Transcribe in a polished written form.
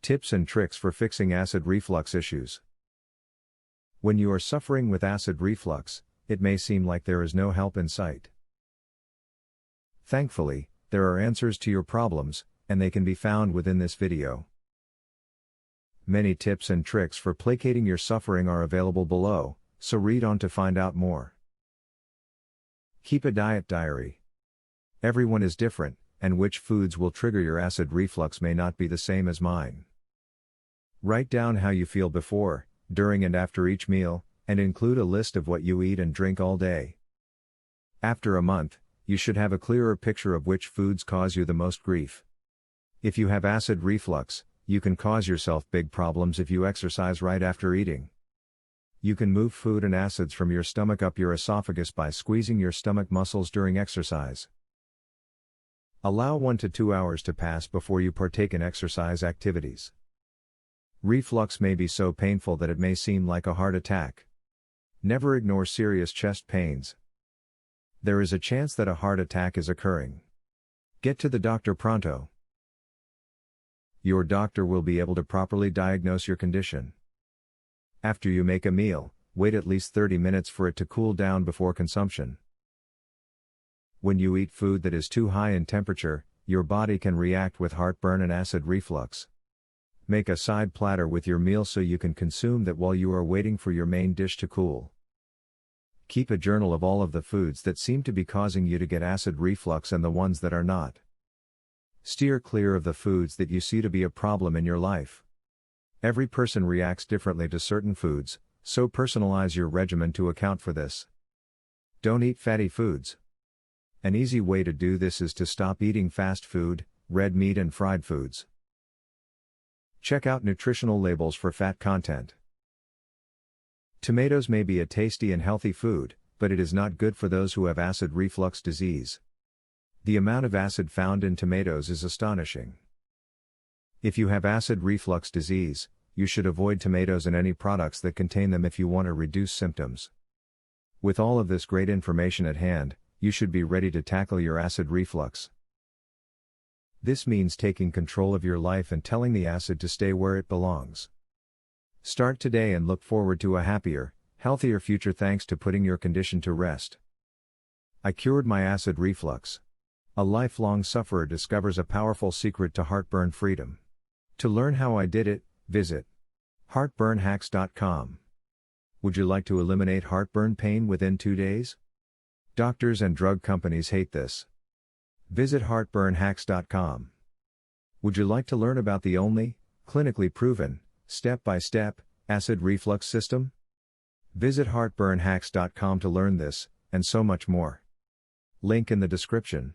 Tips and tricks for fixing acid reflux issues. When you are suffering with acid reflux, it may seem like there is no help in sight. Thankfully, there are answers to your problems, and they can be found within this video. Many tips and tricks for placating your suffering are available below, so read on to find out more. Keep a diet diary. Everyone is different, and which foods will trigger your acid reflux may not be the same as mine. Write down how you feel before, during and after each meal, and include a list of what you eat and drink all day. After a month, you should have a clearer picture of which foods cause you the most grief. If you have acid reflux, you can cause yourself big problems if you exercise right after eating. You can move food and acids from your stomach up your esophagus by squeezing your stomach muscles during exercise. Allow 1 to 2 hours to pass before you partake in exercise activities. Reflux may be so painful that it may seem like a heart attack. Never ignore serious chest pains. There is a chance that a heart attack is occurring. Get to the doctor pronto. Your doctor will be able to properly diagnose your condition. After you make a meal, wait at least 30 minutes for it to cool down before consumption. When you eat food that is too high in temperature, your body can react with heartburn and acid reflux. Make a side platter with your meal so you can consume that while you are waiting for your main dish to cool. Keep a journal of all of the foods that seem to be causing you to get acid reflux and the ones that are not. Steer clear of the foods that you see to be a problem in your life. Every person reacts differently to certain foods, so personalize your regimen to account for this. Don't eat fatty foods. An easy way to do this is to stop eating fast food, red meat and fried foods. Check out nutritional labels for fat content. Tomatoes may be a tasty and healthy food, but it is not good for those who have acid reflux disease. The amount of acid found in tomatoes is astonishing. If you have acid reflux disease, you should avoid tomatoes and any products that contain them if you want to reduce symptoms. With all of this great information at hand, you should be ready to tackle your acid reflux. This means taking control of your life and telling the acid to stay where it belongs. Start today and look forward to a happier, healthier future thanks to putting your condition to rest. I cured my acid reflux. A lifelong sufferer discovers a powerful secret to heartburn freedom. To learn how I did it, visit heartburnhacks.com. Would you like to eliminate heartburn pain within 2 days? Doctors and drug companies hate this. Visit heartburnhacks.com. Would you like to learn about the only, clinically proven, step-by-step, acid reflux system? Visit heartburnhacks.com to learn this, and so much more. Link in the description.